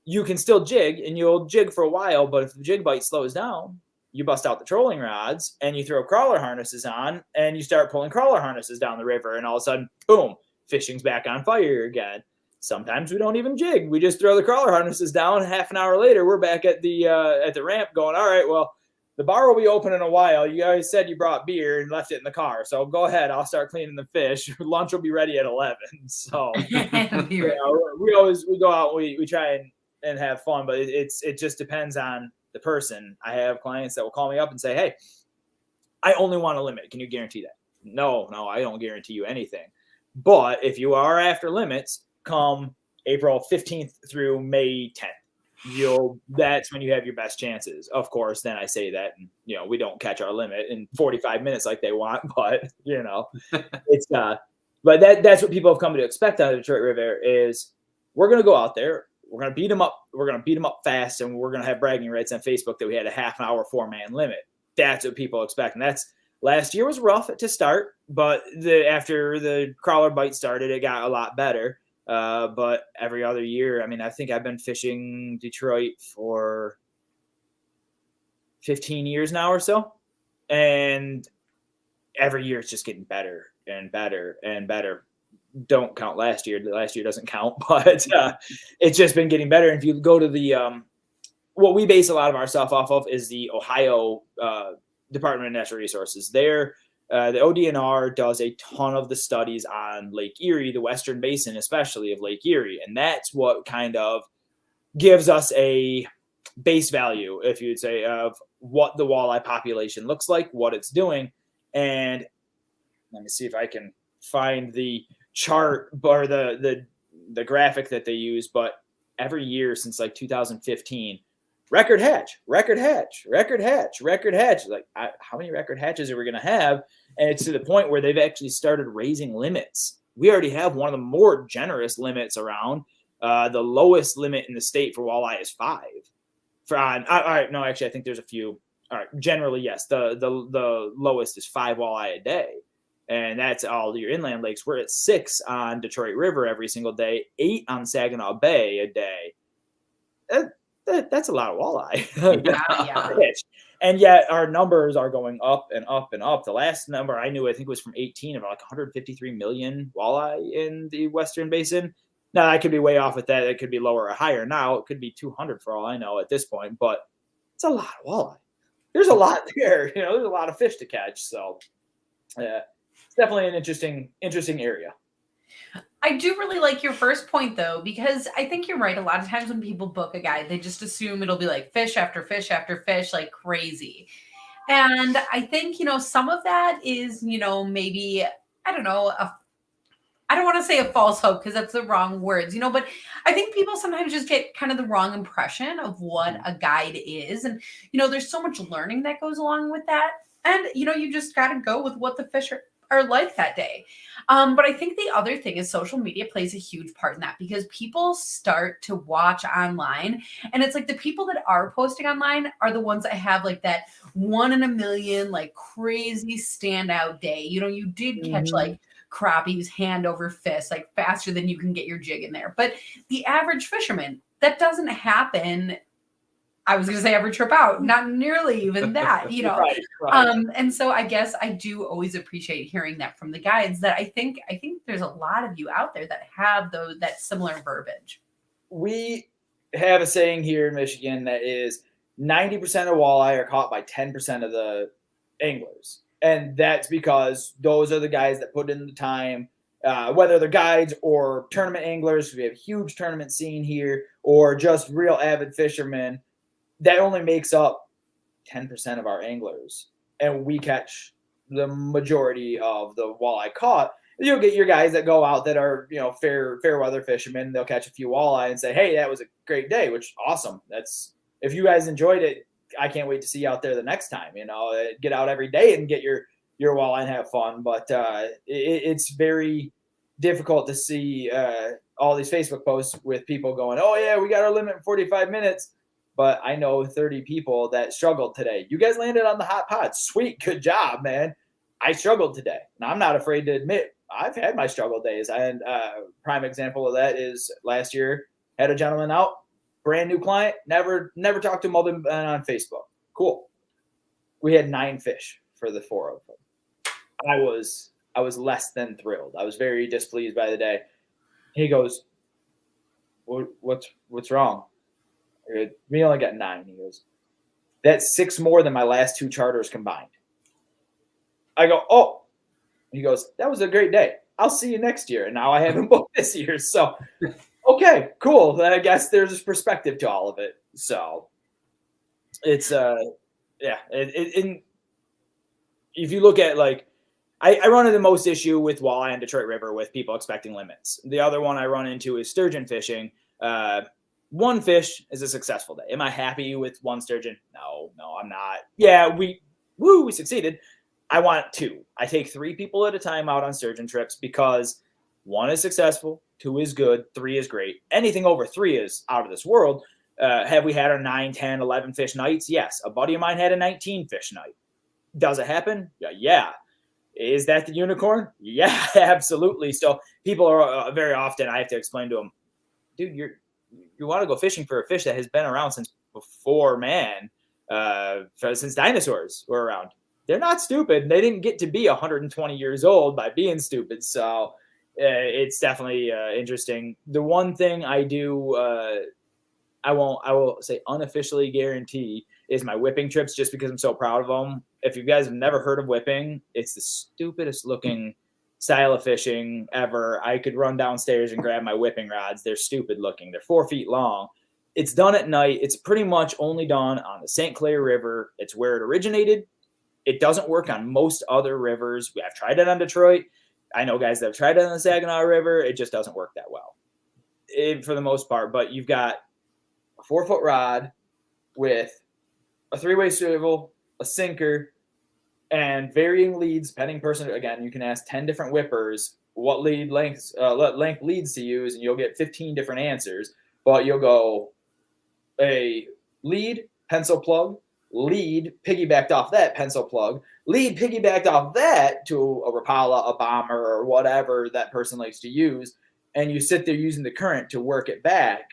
you can still jig and you'll jig for a while, but if the jig bite slows down, you bust out the trolling rods and you throw crawler harnesses on and you start pulling crawler harnesses down the river, and all of a sudden, boom, fishing's back on fire again. Sometimes we don't even jig. We just throw the crawler harnesses down. Half an hour later, we're back at the ramp going, all right, well, the bar will be open in a while. You guys said you brought beer and left it in the car, so go ahead. I'll start cleaning the fish. Lunch will be ready at 11. So we go out. We try and have fun, but it just depends on the person. I have clients that will call me up and say, "Hey, I only want a limit. Can you guarantee that?" No, I don't guarantee you anything. But if you are after limits, come April 15th through May 10th. That's when you have your best chances. Of course, then I say that, and we don't catch our limit in 45 minutes like they want, but it's but that's what people have come to expect out of Detroit River is we're going to go out there, we're going to beat them up fast, and we're going to have bragging rights on Facebook that we had a half an hour 4-man limit. That's what people expect, and that's last year was rough to start, but after the crawler bite started, it got a lot better. But every other year, I mean, I think I've been fishing Detroit for 15 years now or so. And every year it's just getting better and better and better. Don't count last year. Last year doesn't count, but it's just been getting better. And if you go to the what we base a lot of our stuff off of is the Ohio Department of Natural Resources. The ODNR does a ton of the studies on Lake Erie, the western basin, especially of Lake Erie. And that's what kind of gives us a base value, if you'd say, of what the walleye population looks like, what it's doing. And let me see if I can find the chart or the graphic that they use. But every year since like 2015, record hatch, record hatch, record hatch, record hatch. Like, how many record hatches are we going to have? And it's to the point where they've actually started raising limits. We already have one of the more generous limits around. The lowest limit in the state for walleye is 5. All right, no, actually, I think there's a few. All right, generally, yes, the lowest is 5 walleye a day, and that's all your inland lakes. We're at 6 on Detroit River every single day, 8 on Saginaw Bay a day. That's a lot of walleye. Yeah. And yet our numbers are going up and up and up. The last number I knew, I think, was from 18, about like 153 million walleye in the Western Basin. Now, I could be way off with that. It could be lower or higher now. It could be 200 for all I know at this point, but it's a lot of walleye. There's a lot there. There's a lot of fish to catch. So, it's definitely an interesting area. I do really like your first point, though, because I think you're right. A lot of times when people book a guide, they just assume it'll be like fish after fish after fish, like crazy. And I think, some of that is, maybe, I don't know, I don't want to say a false hope because that's the wrong words, but I think people sometimes just get kind of the wrong impression of what a guide is. And, there's so much learning that goes along with that. And, you just got to go with what the fish are like that day. But I think the other thing is social media plays a huge part in that because people start to watch online. And it's like the people that are posting online are the ones that have like that 1 in a million, like crazy standout day. You did catch like crappies hand over fist, like faster than you can get your jig in there. But the average fisherman, that doesn't happen. I was going to say every trip out, not nearly even that, Right. And so I guess I do always appreciate hearing that from the guides that I think there's a lot of you out there that have that similar verbiage. We have a saying here in Michigan that is 90% of walleye are caught by 10% of the anglers. And that's because those are the guys that put in the time, whether they're guides or tournament anglers. We have a huge tournament scene here, or just real avid fishermen. That only makes up 10% of our anglers. And we catch the majority of the walleye caught. You'll get your guys that go out that are, fair weather fishermen. They'll catch a few walleye and say, hey, that was a great day, which awesome. If you guys enjoyed it, I can't wait to see you out there the next time. Get out every day and get your walleye and have fun. But it's very difficult to see all these Facebook posts with people going, oh yeah, we got our limit in 45 minutes. But I know 30 people that struggled today. You guys landed on the hot pot. Sweet, good job, man. I struggled today. And I'm not afraid to admit I've had my struggle days. And prime example of that is last year, had a gentleman out, brand new client, never talked to him other than on Facebook. Cool. We had 9 fish for the 4 of them. I was less than thrilled. I was very displeased by the day. He goes, what's wrong? We only got 9. He goes, that's 6 more than my last 2 charters combined. I go, oh. He goes, that was a great day. I'll see you next year. And now I haven't booked this year. So, okay, cool. Then I guess there's a perspective to all of it. So it's, yeah. If you look at like, I run into the most issue with walleye on Detroit River with people expecting limits. The other one I run into is sturgeon fishing. 1 fish is a successful day. Am I happy with 1 sturgeon? No, I'm not. Yeah, we succeeded. I want 2. I take 3 people at a time out on sturgeon trips because 1 is successful, 2 is good, 3 is great. Anything over 3 is out of this world. Have we had our 9, 10, 11 fish nights? Yes. A buddy of mine had a 19 fish night. Does it happen? Yeah. Is that the unicorn? Yeah, absolutely. So people are very often, I have to explain to them, dude, you want to go fishing for a fish that has been around since before man, since dinosaurs were around. They're not stupid. They didn't get to be 120 years old by being stupid. So it's definitely interesting. The one thing I do, I will say unofficially guarantee is my whipping trips, just because I'm so proud of them. If you guys have never heard of whipping, it's the stupidest looking style of fishing ever. I could run downstairs and grab my whipping rods. They're stupid looking. They're 4 feet long. It's done at night. It's pretty much only done on the St. Clair River. It's where it originated. It doesn't work on most other rivers. I've tried it on Detroit. I know guys that have tried it on the Saginaw River. It just doesn't work that well for the most part. But you've got a 4-foot rod with a 3-way swivel, a sinker, and varying leads depending person. Again, you can ask 10 different whippers what length leads to use, and you'll get 15 different answers. But you'll go a lead, pencil plug, lead piggybacked off that, pencil plug, lead piggybacked off that to a Rapala, a bomber, or whatever that person likes to use, and you sit there using the current to work it back.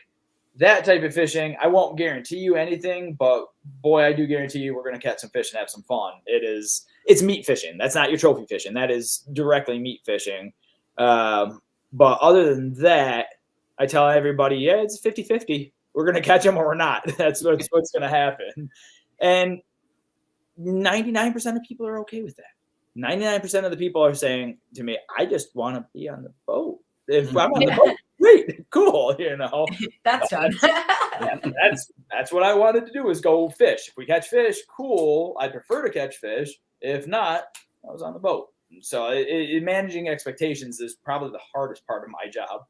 That type of fishing, I won't guarantee you anything, but boy, I do guarantee you we're going to catch some fish and have some fun. It's meat fishing. That's not your trophy fishing. That is directly meat fishing. But other than that, I tell everybody, yeah, it's 50-50. We're going to catch them or we're not. That's what's going to happen. And 99% of people are okay with that. 99% of the people are saying to me, I just want to be on the boat. If I'm on the boat, great, cool, That's done. That's what I wanted to do, is go fish. If we catch fish, cool. I prefer to catch fish. If not, I was on the boat. So managing expectations is probably the hardest part of my job.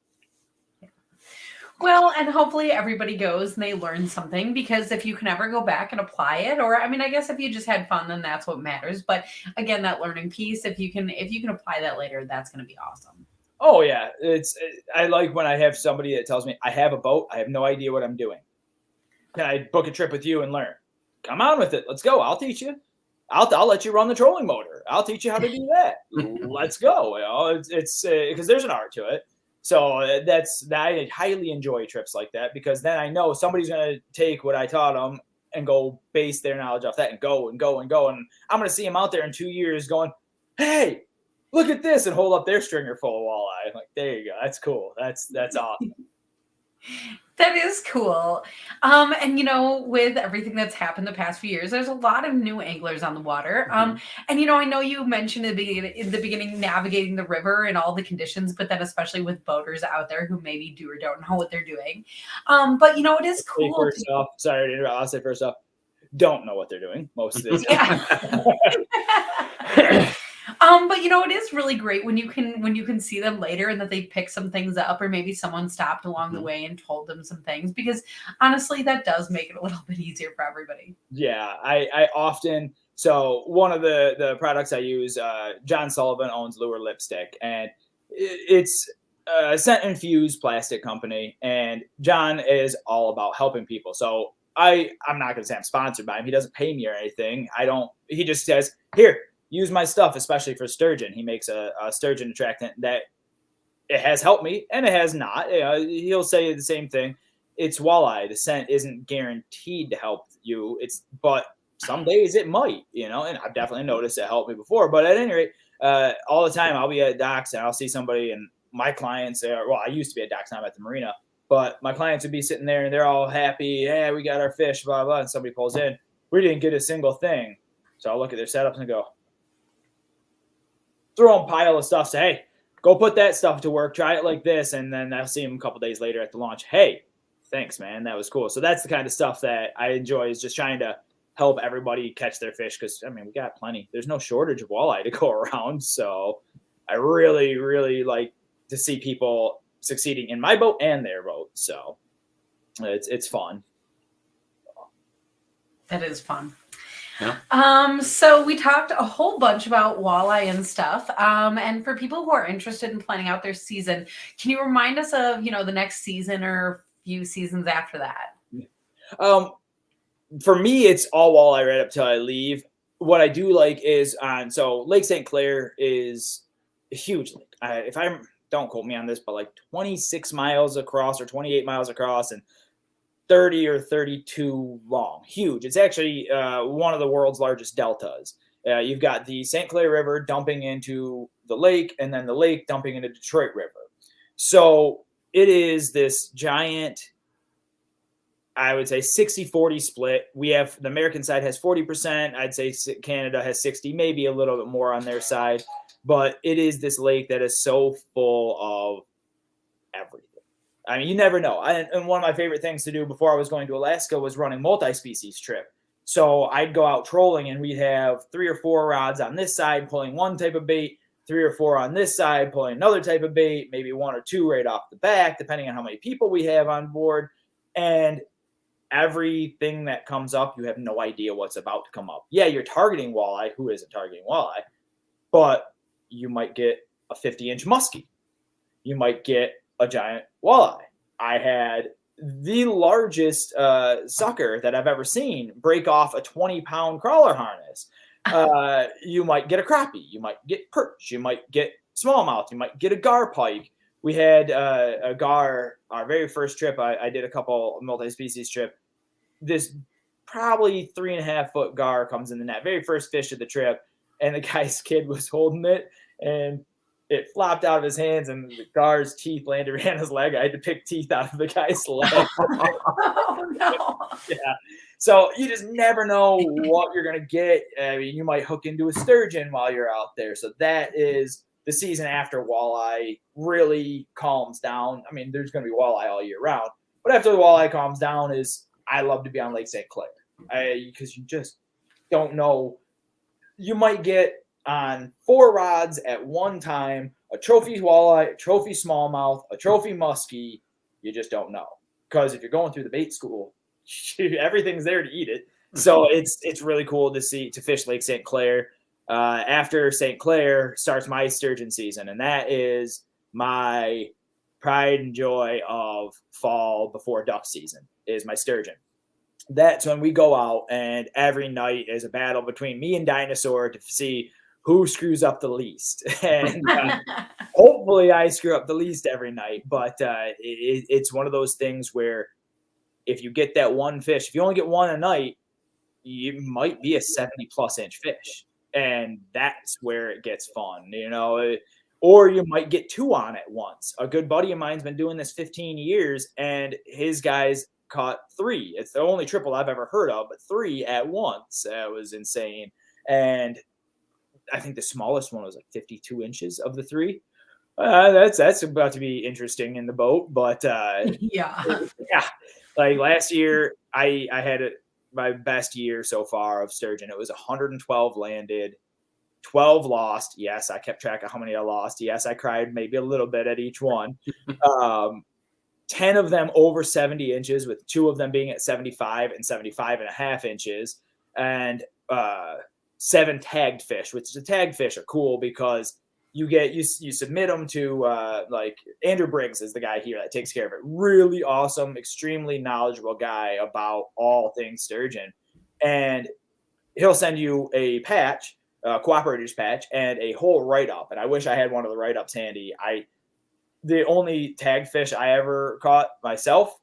Well, and hopefully everybody goes and they learn something, because if you can ever go back and apply it, or I mean, I guess if you just had fun, then that's what matters. But again, that learning piece, if you can apply that later, that's going to be awesome. Oh yeah, I like when I have somebody that tells me, I have a boat, I have no idea what I'm doing. Can I book a trip with you and learn? Come on with it. Let's go. I'll teach you. I'll let you run the trolling motor. I'll teach you how to do that. Let's go. It's because there's an art to it. So I highly enjoy trips like that, because then I know somebody's going to take what I taught them and go base their knowledge off that and go and go and go. And I'm going to see them out there in 2 years going, hey, look at this, and hold up their stringer full of walleye. I'm like, there you go. That's cool. That's awesome. That is cool. And with everything that's happened the past few years, there's a lot of new anglers on the water. And I know you mentioned in the beginning navigating the river and all the conditions, but then especially with boaters out there who maybe do or don't know what they're doing. But it is cool. Sorry to interrupt. I'll say first off, don't know what they're doing most of the time. But it is really great when you can see them later and that they pick some things up, or maybe someone stopped along the way and told them some things, because honestly, that does make it a little bit easier for everybody. Yeah, I often, so one of the products I use, John Sullivan owns Lure Lipstick, and it's a scent infused plastic company, and John is all about helping people. So I'm not going to say I'm sponsored by him. He doesn't pay me or anything. He just says, here, use my stuff, especially for sturgeon. He makes a sturgeon attractant that it has helped me and it has not. He'll say the same thing. It's walleye. The scent isn't guaranteed to help you. But some days it might, and I've definitely noticed it helped me before. But at any rate, all the time I'll be at docks and I'll see somebody, and my clients I used to be at docks, now I'm at the marina, but my clients would be sitting there and they're all happy. Yeah, we got our fish, blah, blah. And somebody pulls in. We didn't get a single thing. So I'll look at their setups and go, throw them a pile of stuff, say, hey, go put that stuff to work, try it like this, and then I'll see them a couple days later at the launch. Hey, thanks, man, that was cool. So that's the kind of stuff that I enjoy, is just trying to help everybody catch their fish, because we got plenty. There's no shortage of walleye to go around. So I really, really like to see people succeeding in my boat and their boat. So it's fun. That is fun. Yeah. So we talked a whole bunch about walleye and stuff. And for people who are interested in planning out their season, can you remind us of, the next season or few seasons after that? For me, it's all walleye right up till I leave. What I do like is so Lake St. Clair is a huge lake. Don't quote me on this, but like 26 miles across or 28 miles across and 30 or 32 long. Huge. It's actually one of the world's largest deltas. You've got the St. Clair River dumping into the lake, and then the lake dumping into Detroit River. So it is this giant, I would say 60-40 split. We have, the American side has 40%. I'd say Canada has 60, maybe a little bit more on their side. But it is this lake that is so full of everything. You never know. And one of my favorite things to do before I was going to Alaska was running multi-species trip. So I'd go out trolling, and we'd have 3 or 4 rods on this side pulling one type of bait, 3 or 4 on this side pulling another type of bait, maybe 1 or 2 right off the back, depending on how many people we have on board. And everything that comes up, you have no idea what's about to come up. Yeah, you're targeting walleye. Who isn't targeting walleye? But you might get a 50-inch muskie. You might get a giant walleye. I had the largest sucker that I've ever seen break off a 20-pound crawler harness. You might get a crappie. You might get perch. You might get smallmouth. You might get a gar pike. We had a gar, our very first trip. I did a couple multi-species trip. This probably 3.5-foot gar comes in the net. Very first fish of the trip. And the guy's kid was holding it, and it flopped out of his hands, and the gar's teeth landed around his leg. I had to pick teeth out of the guy's leg. Oh, no. Yeah. So you just never know what you're going to get. I mean, you might hook into a sturgeon while you're out there. So that is the season after walleye really calms down. I mean, there's going to be walleye all year round. But after the walleye calms down I love to be on Lake St. Clair because you just don't know. You might get on 4 rods at one time a trophy walleye, a trophy smallmouth, a trophy muskie. You just don't know. Because if you're going through the bait school, everything's there to eat it. So it's really cool to fish Lake St. Clair. After St. Clair starts my sturgeon season, and that is my pride and joy of fall before duck season is my sturgeon. That's when we go out, and every night is a battle between me and Dinosaur to see who screws up the least. And hopefully I screw up the least every night, but it's one of those things where if you get that one fish, if you only get one a night, you might be a 70+ inch fish. And that's where it gets fun, or you might get 2 on at once. A good buddy of mine's been doing this 15 years, and his guys caught 3. It's the only triple I've ever heard of, but 3 at once. It was insane. And I think the smallest one was like 52 inches of the 3. That's about to be interesting in the boat, but yeah. Like last year, I had my best year so far of sturgeon. It was 112 landed, 12 lost. Yes, I kept track of how many I lost. Yes, I cried maybe a little bit at each one. 10 of them over 70 inches, with 2 of them being at 75 and 75.5 inches, and 7 tagged fish, which the tagged fish are cool because you submit them to like Andrew Briggs is the guy here that takes care of it. Really awesome, extremely knowledgeable guy about all things sturgeon. And he'll send you a patch, a cooperator's patch, and a whole write-up. And I wish I had one of the write-ups handy. The only tagged fish I ever caught myself,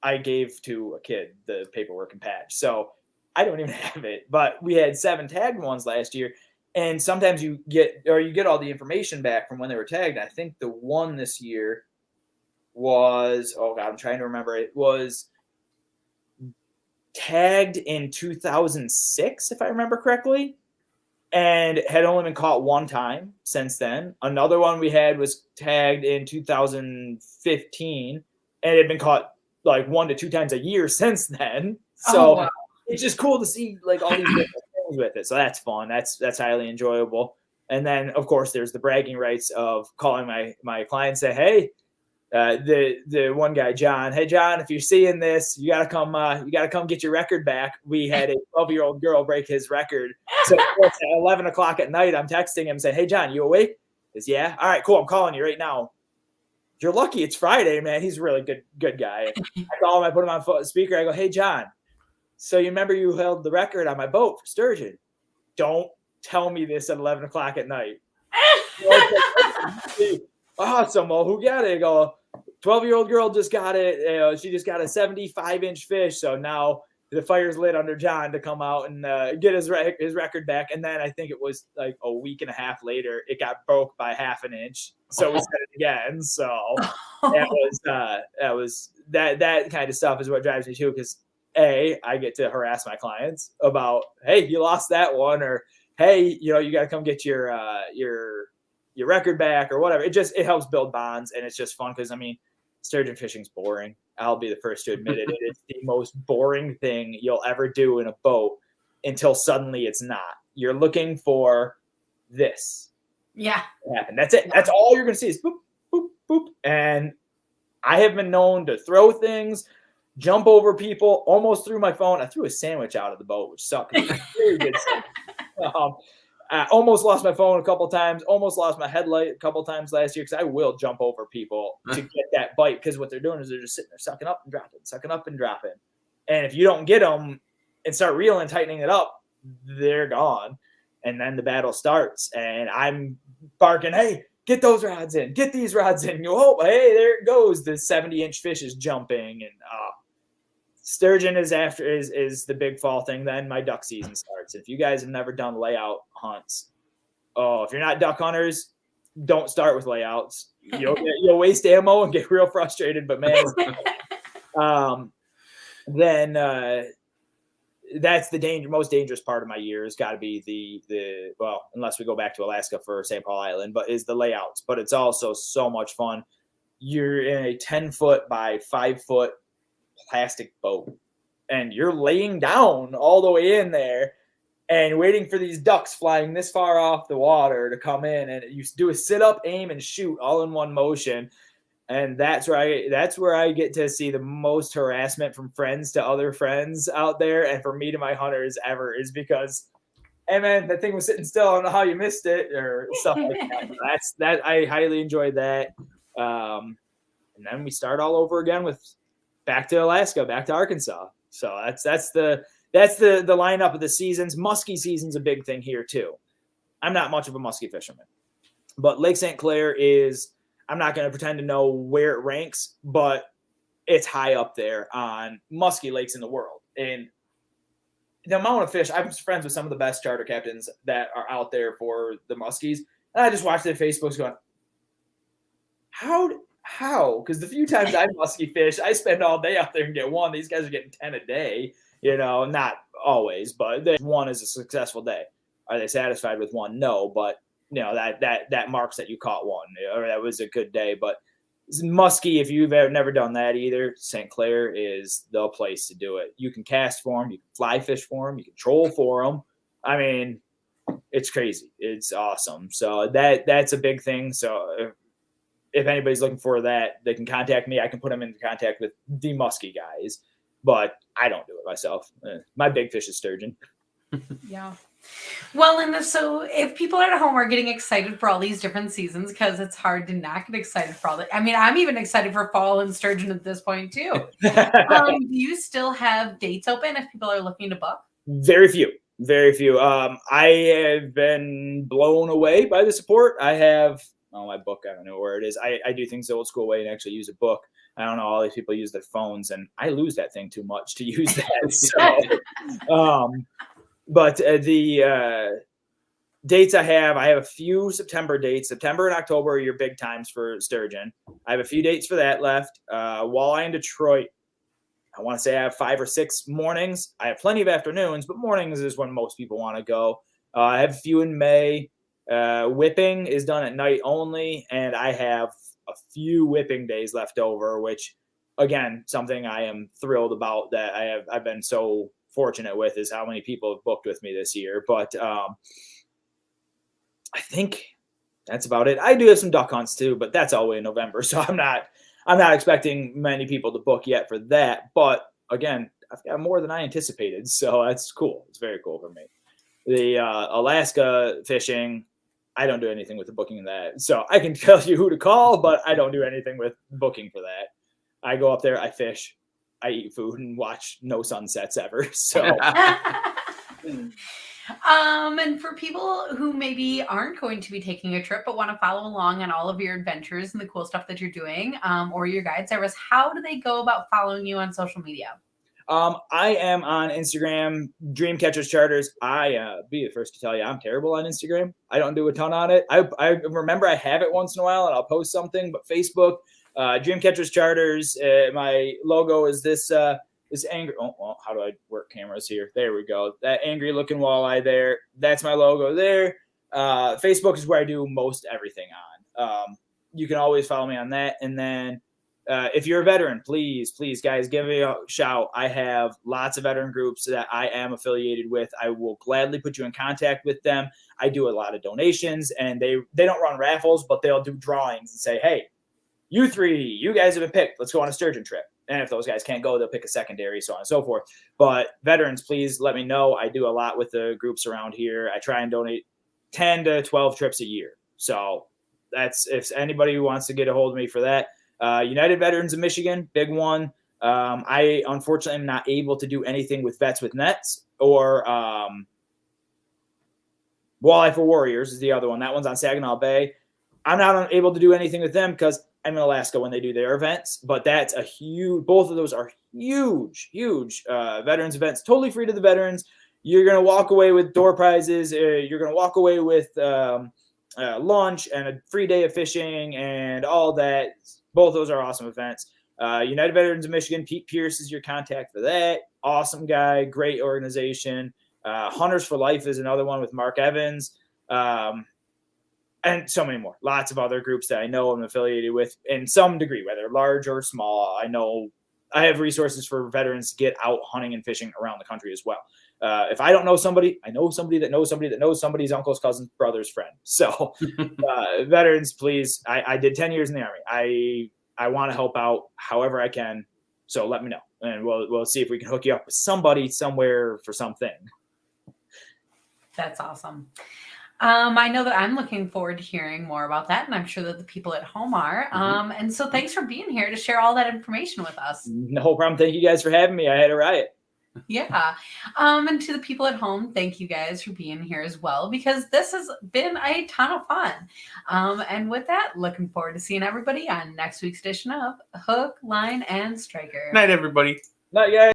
I gave to a kid, the paperwork and patch. So I don't even have it. But we had 7 tagged ones last year. And sometimes you get all the information back from when they were tagged. I think the one this year was, I'm trying to remember. It was tagged in 2006, if I remember correctly, and had only been caught 1 time since then. Another one we had was tagged in 2015 and had been caught like 1 to 2 times a year since then. So wow. It's just cool to see like all these different things with it. So that's fun. That's highly enjoyable. And then of course there's the bragging rights of calling my client and say, hey, the one guy, John, hey John, if you're seeing this, you gotta come get your record back. We had a 12-year-old girl break his record. So at 11 o'clock at night, I'm texting him saying, hey John, you awake? He says, yeah. All right, cool. I'm calling you right now. You're lucky it's Friday, man. He's a really good guy. I call him, I put him on speaker. I go, hey John, so you remember you held the record on my boat for sturgeon? Don't tell me this at 11 o'clock at night. Awesome. Well, who got it? I go, 12-year-old girl just got it. She just got a 75-inch fish. So now the fire's lit under John to come out and get his record back. And then I think it was like a week and a half later, it got broke by 1/2 inch. So we said it again. So that kind of stuff is what drives me too. Because I get to harass my clients about, hey, you lost that one, or hey, you got to come get your record back or whatever. It helps build bonds, and it's just fun because sturgeon fishing's boring. I'll be the first to admit it. It is the most boring thing you'll ever do in a boat until suddenly it's not. You're looking for this. Yeah. To happen. That's it. That's all you're going to see is boop, boop, boop. And I have been known to throw things. jump over people, almost threw my phone. I threw a sandwich out of the boat, which sucked. Very good. I almost lost my phone a couple times, almost lost my headlight a couple times last year because I will jump over people to get that bite because what they're doing is they're just sitting there sucking up and dropping, sucking up and dropping. And if you don't get them and start reeling, tightening it up, they're gone. And then the battle starts. And I'm barking, hey, get those rods in, get these rods in. Oh, hey, there it goes. The 70-inch fish is jumping. And sturgeon is the big fall thing. Then my duck season starts. If you guys have never done layout hunts, if you're not duck hunters, don't start with layouts. You'll waste ammo and get real frustrated. But man, then that's the most dangerous part of my year. Has got to be the unless we go back to Alaska for St. Paul Island, but is the layouts. But it's also so much fun. You're in a 10-foot by 5-foot plastic boat, and you're laying down all the way in there and waiting for these ducks flying this far off the water to come in, and you do a sit up, aim, and shoot all in one motion. And that's where I get to see the most harassment from friends to other friends out there, and from me to my hunters ever, is because, hey man, that thing was sitting still. I don't know how you missed it or stuff like that. I highly enjoyed that. And then we start all over again with back to Alaska, back to Arkansas. So that's the lineup of the seasons. Muskie season's a big thing here too. I'm not much of a muskie fisherman, but Lake St. Clair is. I'm not going to pretend to know where it ranks, but it's high up there on muskie lakes in the world. And the amount of fish, I'm friends with some of the best charter captains that are out there for the muskies. And I just watch their Facebooks going, how? Because the few times I muskie fish, I spend all day out there and get one. These guys are getting 10 a day, not always, but one is a successful day. Are they satisfied with one? No, but that marks that you caught one, or that was a good day. But muskie, if you've never done that either, St. Clair is the place to do it. You can cast for them, you can fly fish for them, you can troll for them. I mean, it's crazy. It's awesome. So that's a big thing. So if anybody's looking for that, they can contact me. I can put them into contact with the muskie guys, but I don't do it myself. My big fish is sturgeon. Yeah. Well, so if people at home are getting excited for all these different seasons, because it's hard to not get excited for all that. I mean, I'm even excited for fall and sturgeon at this point too. Do you still have dates open if people are looking to book? Very few. I have been blown away by the support. I have my book. I don't know where it is. I do things the old school way and actually use a book. I don't know. All these people use their phones, and I lose that thing too much to use that. So, but the dates I have a few September dates. September and October are your big times for sturgeon. I have a few dates for that left. Walleye in Detroit, I want to say I have 5 or 6 mornings. I have plenty of afternoons, but mornings is when most people want to go. I have a few in May. Whipping is done at night only, and I have a few whipping days left over, which, again, something I am thrilled about that I've been so fortunate with is how many people have booked with me this year. But I think that's about it. I do have some duck hunts too, but that's all the way in November, so I'm not expecting many people to book yet for that. But again, I've got more than I anticipated, so that's cool. It's very cool for me. The Alaska fishing, I don't do anything with the booking of that, so I can tell you who to call, but I don't do anything with booking for that. I go up there, I fish, I eat food, and watch no sunsets ever. So, and for people who maybe aren't going to be taking a trip but want to follow along on all of your adventures and the cool stuff that you're doing, or your guide service, how do they go about following you on social media? I am on Instagram, Dreamcatchers Charters. I be the first to tell you, I'm terrible on Instagram. I don't do a ton on it. I remember I have it once in a while and I'll post something, but Facebook, Dreamcatchers Charters. My logo is this angry. Oh, well, how do I work cameras here? There we go. That angry looking walleye there. That's my logo there. Facebook is where I do most everything on. You can always follow me on that. And then if you're a veteran, please, guys, give me a shout. I have lots of veteran groups that I am affiliated with. I will gladly put you in contact with them. I do a lot of donations, and they don't run raffles, but they'll do drawings and say, hey, you guys have been picked. Let's go on a sturgeon trip. And if those guys can't go, they'll pick a secondary, so on and so forth. But veterans, please let me know. I do a lot with the groups around here. I try and donate 10 to 12 trips a year. So that's if anybody wants to get a hold of me for that. United Veterans of Michigan, big one. I unfortunately am not able to do anything with Vets with Nets or Walleye for Warriors is the other one. That one's on Saginaw Bay. I'm not able to do anything with them because I'm in Alaska when they do their events. But that's a huge. Both of those are huge veterans events. Totally free to the veterans. You're gonna walk away with door prizes. You're gonna walk away with lunch and a free day of fishing and all that. Both of those are awesome events. United Veterans of Michigan, Pete Pierce is your contact for that. Awesome guy, great organization. Hunters for Life is another one with Mark Evans. And so many more. Lots of other groups that I know I'm affiliated with in some degree, whether large or small. I know I have resources for veterans to get out hunting and fishing around the country as well. If I don't know somebody, I know somebody that knows somebody that knows somebody's uncle's cousin's brother's friend. So veterans, please. I did 10 years in the Army. I want to help out however I can. So let me know. And we'll see if we can hook you up with somebody somewhere for something. That's awesome. I know that I'm looking forward to hearing more about that, and I'm sure that the people at home are. And so thanks for being here to share all that information with us. No problem. Thank you guys for having me. I had a riot. Yeah. And to the people at home, thank you guys for being here as well, because this has been a ton of fun. And with that, looking forward to seeing everybody on next week's edition of Hook, Line, and Striker. Night, everybody. Night, guys.